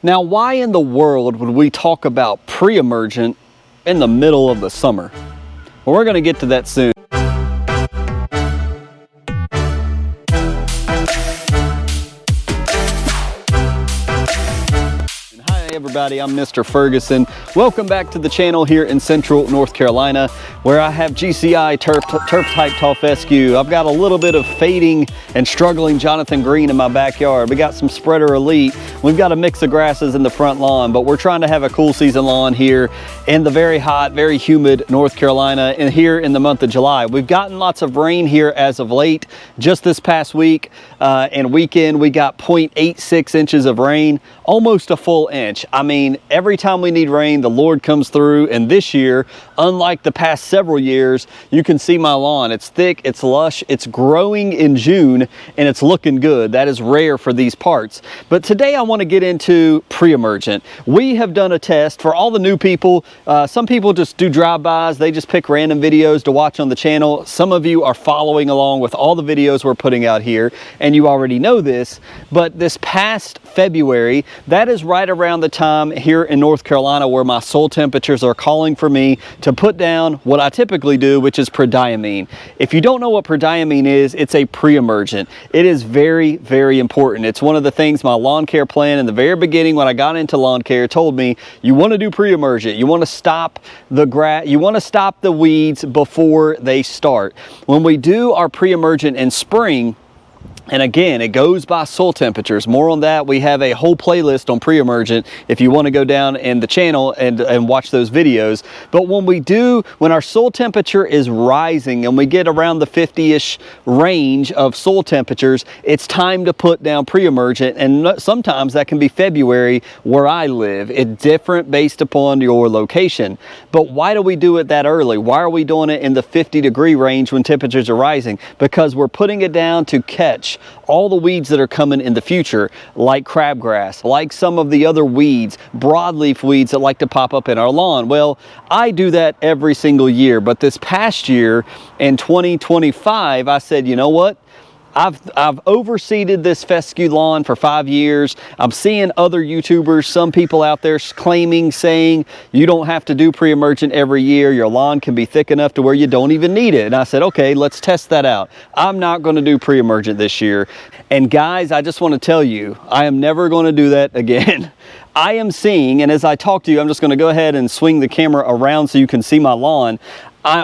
Now, why in the world would we talk about pre-emergent in the middle of the summer? Well, we're going to get to that soon. Hi everybody, I'm Mr. Ferguson. Welcome back to the channel here in Central North Carolina, where I have GCI turf type tall fescue. I've got a little bit of fading and struggling Jonathan Green in my backyard. We got some spreader elite. We've got a mix of grasses in the front lawn, but we're trying to have a cool season lawn here in the very hot, very humid North Carolina and here in the month of July. We've gotten lots of rain here as of late. Just this past week and weekend, we got 0.86 inches of rain, almost a full inch. I mean, every time we need rain, the Lord comes through. And this year, unlike the past several years, you can see my lawn. It's thick, it's lush, it's growing in June, and it's looking good. That is rare for these parts. But today I want to get into pre-emergent. We have done a test for all the new people. Some people just do drive-bys. They just pick random videos to watch on the channel. Some of you are following along with all the videos we're putting out here, and you already know this. But this past February, that is right around the time here in North Carolina where my soil temperatures are calling for me to put down what I typically do, which is prediamine. If you don't know what prediamine is, it's a pre-emergent. It is very, very important. It's one of the things my lawn care plan in the very beginning when I got into lawn care told me, you want to do pre-emergent. You want to stop the grass, you want to stop the weeds before they start. When we do our pre-emergent in spring, and again, it goes by soil temperatures. More on that. We have a whole playlist on pre-emergent if you want to go down in the channel and watch those videos. But when our soil temperature is rising and we get around the 50-ish range of soil temperatures, it's time to put down pre-emergent. And sometimes that can be February where I live. It's different based upon your location. But why do we do it that early? Why are we doing it in the 50-degree range when temperatures are rising? Because we're putting it down to catch all the weeds that are coming in the future, like crabgrass, like some of the other weeds, broadleaf weeds that like to pop up in our lawn. Well, I do that every single year, but this past year in 2025, I said, you know what? I've overseeded this fescue lawn for 5 years. I'm seeing other YouTubers, some people out there claiming, saying, you don't have to do pre-emergent every year. Your lawn can be thick enough to where you don't even need it. And I said, okay, let's test that out. I'm not going to do pre-emergent this year. And guys, I just want to tell you, I am never going to do that again. I am seeing, and as I talk to you, I'm just going to go ahead and swing the camera around so you can see my lawn.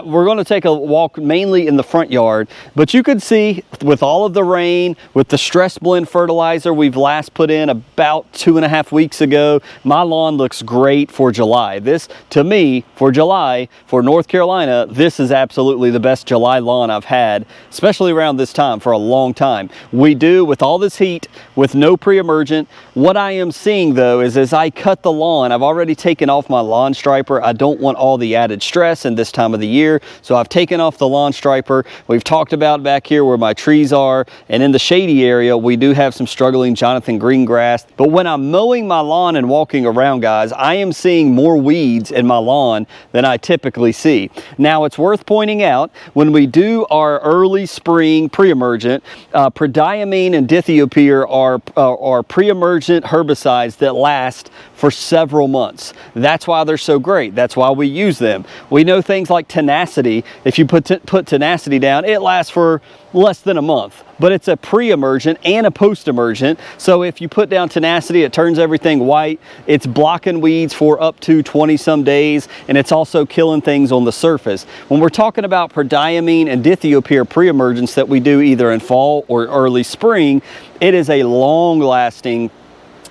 We're going to take a walk mainly in the front yard, but you could see with all of the rain, with the stress blend fertilizer we've last put in about 2.5 weeks ago, my lawn looks great for July. This, to me, for July, for North Carolina, this is absolutely the best July lawn I've had, especially around this time, for a long time. We do, with all this heat, with no pre-emergent. What I am seeing though is as I cut the lawn, I've already taken off my lawn striper. I don't want all the added stress in this time of the year, so I've taken off the lawn striper. We've talked about back here where my trees are, and in the shady area we do have some struggling Jonathan Green grass. But when I'm mowing my lawn and walking around, guys, I am seeing more weeds in my lawn than I typically see. Now, it's worth pointing out, when we do our early spring pre-emergent, prediamine and dithiopyr are pre-emergent herbicides that last for several months. That's why they're so great. That's why we use them. We know things like tenacity. If you put tenacity down, it lasts for less than a month, but it's a pre-emergent and a post-emergent. So if you put down tenacity, it turns everything white. It's blocking weeds for up to 20 some days, and it's also killing things on the surface. When we're talking about prediamine and dithiopyr pre-emergents that we do either in fall or early spring, it is a long-lasting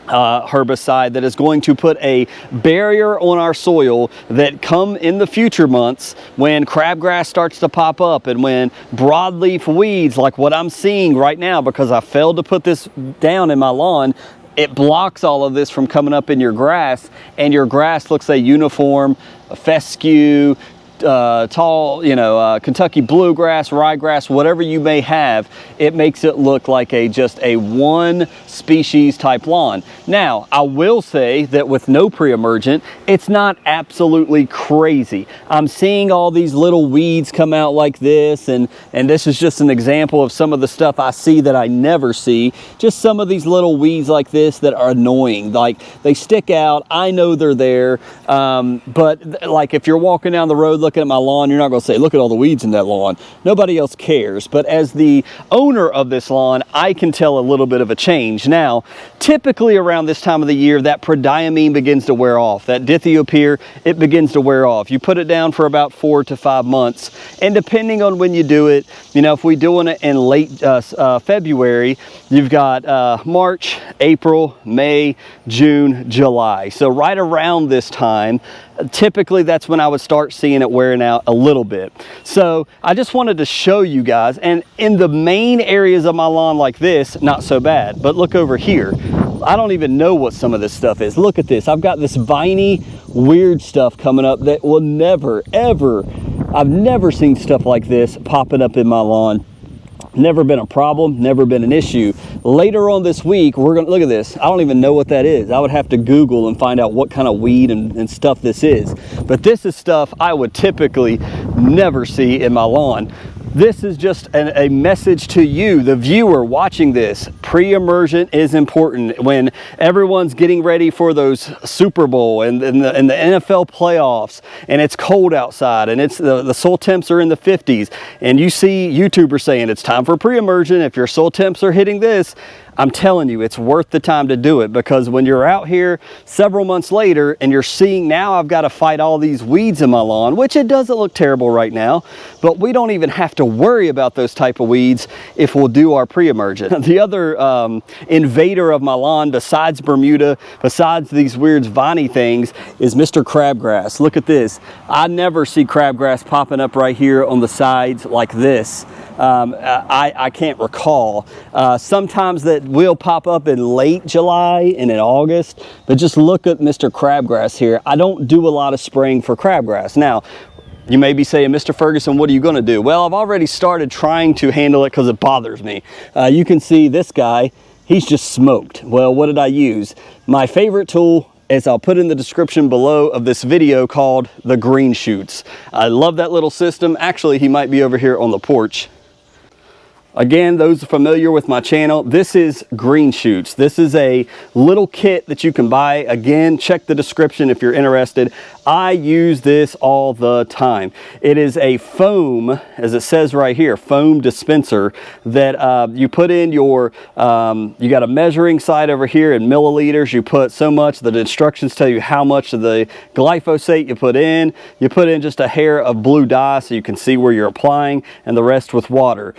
herbicide that is going to put a barrier on our soil that come in the future months when crabgrass starts to pop up and when broadleaf weeds like what I'm seeing right now, because I failed to put this down in my lawn, it blocks all of this from coming up in your grass, and your grass looks a uniform fescue, tall, Kentucky bluegrass, ryegrass, whatever you may have, it makes it look like just a one species type lawn. Now, I will say that with no pre-emergent, it's not absolutely crazy. I'm seeing all these little weeds come out like this, and this is just an example of some of the stuff I see that I never see. Just some of these little weeds like this that are annoying. Like, they stick out. I know they're there, but like if you're walking down the road looking at my lawn, you're not going to say, look at all the weeds in that lawn. Nobody else cares. But as the owner of this lawn, I can tell a little bit of a change. Now, typically around this time of the year, that prodiamine begins to wear off. That dithiopyr, it begins to wear off. You put it down for about 4 to 5 months, and depending on when you do it, if we're doing it in late February, you've got March, April, May, June, July. So right around this time, typically that's when I would start seeing it wearing out a little bit. So I just wanted to show you guys, and in the main areas of my lawn like this, not so bad. But look over here. I don't even know what some of this stuff is. Look at this. I've got this viney, weird stuff coming up that will never, ever, I've never seen stuff like this popping up in my lawn. Never been a problem, never been an issue. Later on this week, we're gonna look at this. I don't even know what that is. I would have to Google and find out what kind of weed and stuff this is. But this is stuff I would typically never see in my lawn. This is just a message to you, the viewer watching this. Pre-emergent is important when everyone's getting ready for those Super Bowl and the NFL playoffs, and it's cold outside, and it's the soil temps are in the 50s, and you see YouTubers saying it's time for pre-emergent. If your soil temps are hitting this, I'm telling you, it's worth the time to do it, because when you're out here several months later and you're seeing now I've got to fight all these weeds in my lawn, which it doesn't look terrible right now, but we don't even have to worry about those type of weeds if we'll do our pre-emergent. The other invader of my lawn besides Bermuda, besides these weird viney things, is Mr. Crabgrass. Look at this. I never see crabgrass popping up right here on the sides like this. I can't recall. Sometimes that will pop up in late July and in August, but just look at Mr. Crabgrass here. I don't do a lot of spraying for crabgrass. Now, you may be saying, Mr. Ferguson, what are you going to do? Well, I've already started trying to handle it because it bothers me. You can see this guy, he's just smoked. Well, what did I use? My favorite tool, as I'll put in the description below of this video, called the green shoots. I love that little system. Actually, he might be over here on the porch. Again, those familiar with my channel, this is green shoots. This is a little kit that you can buy. Again, check the description if you're interested. I use this all the time. It is a foam, as it says right here, foam dispenser that you put in your, you got a measuring side over here in milliliters. You put so much, the instructions tell you how much of the glyphosate you put in. You put in just a hair of blue dye so you can see where you're applying, and the rest with water.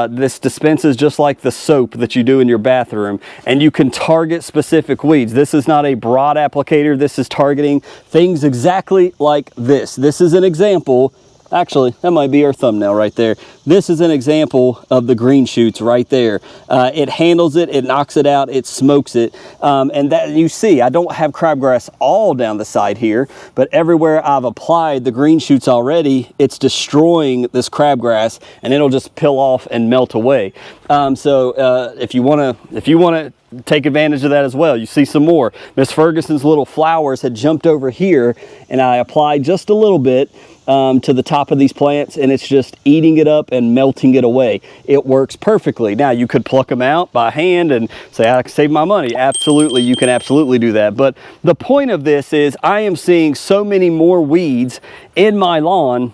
This dispenses just like the soap that you do in your bathroom, and you can target specific weeds. This is not a broad applicator. This is targeting things exactly like this. This is an example. Actually, that might be our thumbnail right there. This is an example of the green shoots right there. It handles it, it knocks it out, it smokes it. And that you see, I don't have crabgrass all down the side here, but everywhere I've applied the green shoots already, it's destroying this crabgrass, and it'll just peel off and melt away. So if you wanna take advantage of that as well. You see some more. Miss Ferguson's little flowers had jumped over here, and I applied just a little bit to the top of these plants, and it's just eating it up and melting it away. It works perfectly. Now, you could pluck them out by hand and say, I can save my money. Absolutely, you can absolutely do that. But the point of this is I am seeing so many more weeds in my lawn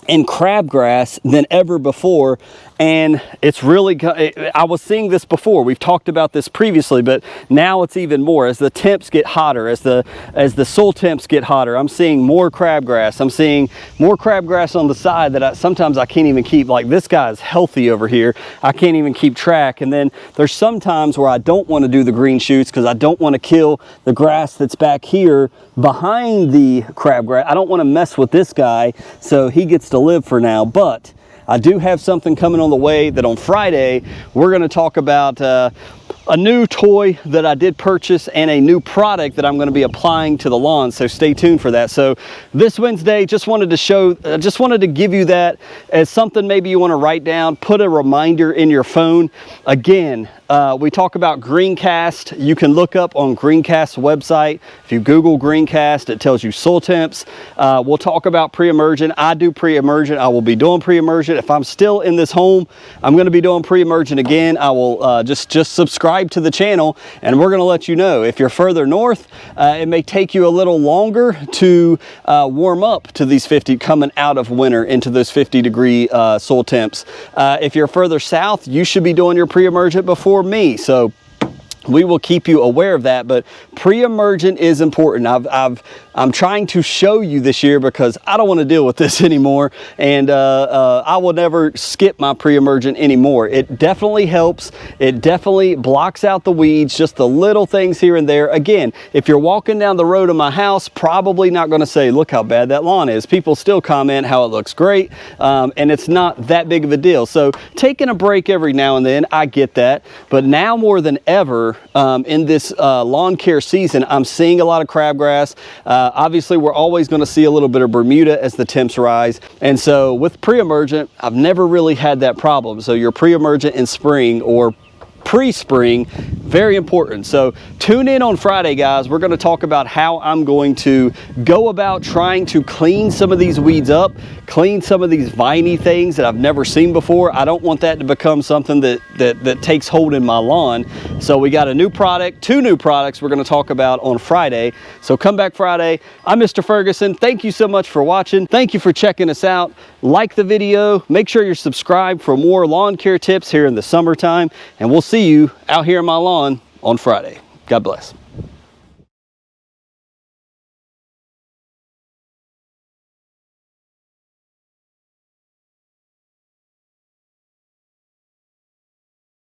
and crabgrass than ever before, and it's really, I was seeing this before, we've talked about this previously, but now it's even more. As the temps get hotter, as the soil temps get hotter, I'm seeing more crabgrass. I'm seeing more crabgrass on the side that sometimes I can't even keep. Like, this guy's healthy over here, I can't even keep track. And then there's some times where I don't want to do the green shoots because I don't want to kill the grass that's back here behind the crabgrass. I don't want to mess with this guy, so he gets to live for now. But I do have something coming on the way that on Friday we're going to talk about a new toy that I did purchase and a new product that I'm going to be applying to the lawn, so stay tuned for that. So this Wednesday, just wanted to give you that as something maybe you want to write down, put a reminder in your phone. Again, we talk about Greencast. You can look up on Greencast's website. If you Google Greencast, it tells you soil temps. We'll talk about pre-emergent. I do pre-emergent. I will be doing pre-emergent. If I'm still in this home, I'm going to be doing pre-emergent again. I will just subscribe to the channel, and we're going to let you know. If you're further north, it may take you a little longer to warm up to these 50, coming out of winter into those 50-degree soil temps. If you're further south, you should be doing your pre-emergent before me, so we will keep you aware of that. But pre-emergent is important. I'm trying to show you this year because I don't want to deal with this anymore, and I will never skip my pre-emergent anymore. It definitely helps. It definitely blocks out the weeds, just the little things here and there. Again, if you're walking down the road of my house, probably not going to say, look how bad that lawn is. People still comment how it looks great, and it's not that big of a deal. So taking a break every now and then, I get that. But now more than ever, in this lawn care season, I'm seeing a lot of crabgrass. Obviously, we're always going to see a little bit of Bermuda as the temps rise. And so with pre-emergent, I've never really had that problem. So your pre-emergent in spring or pre-spring, very important. So tune in on Friday, guys. We're going to talk about how I'm going to go about trying to clean some of these weeds up, clean some of these viney things that I've never seen before. I don't want that to become something that takes hold in my lawn. So we got a new product, 2 new products we're going to talk about on Friday. So come back Friday. I'm Mr. Ferguson. Thank you so much for watching. Thank you for checking us out. Like the video. Make sure you're subscribed for more lawn care tips here in the summertime. And we'll see you out here in my lawn on Friday. God bless.